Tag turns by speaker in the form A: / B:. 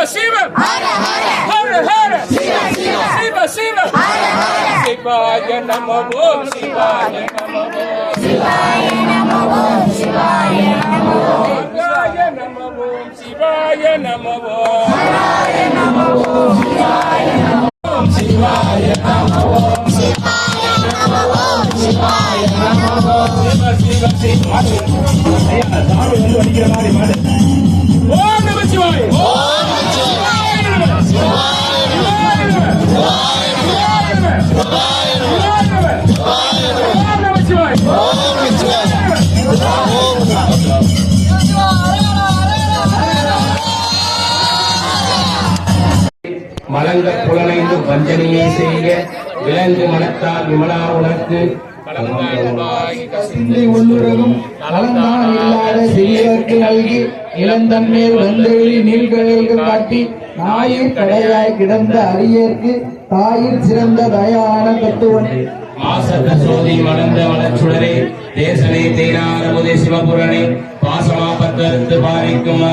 A: சிவ ஹர ஹர சிவ சிவ சிவாய நம ஓம் சிவாய நம சிவாய நம ஓம் சிவாய நம சிவாய நம ஓம் சிவாய நம ஹராய நம ஓம் சிவாய நம ஓம் சிவாய நம ஓம் சிவாய நம ஓம் சிவாய நம சிவ சிவ சிவ ஐயா சாமி வந்து வடிக்கிற மாதிரி மாடு ஓம் நம சிவாய ஓம் நம சிவாய நம சிவாய நம சிவாய நம சிவாய நம சிவாய மலங்க புலனைந்து வஞ்சனையை செய்க விலங்கு மனத்தால் விமலா உனக்கு
B: உள்ளுறவும் கலந்தான் இல்லாத சிறியவர்க்கு நல்கி இளந்தன்மேல் வந்தெழி நீள்கழல்கள் காட்டி நாயிற் கடையாய் கிடந்த அரியர்க்கு தாயிற் சிறந்த தயான தத்துவன்
A: மாசத்த சோதி மலர்ந்த மலச்சுடரே தேசனை தேனாரமுதே சிவபுரணே பாசமா பத்தறுத்து பாரிக்கும்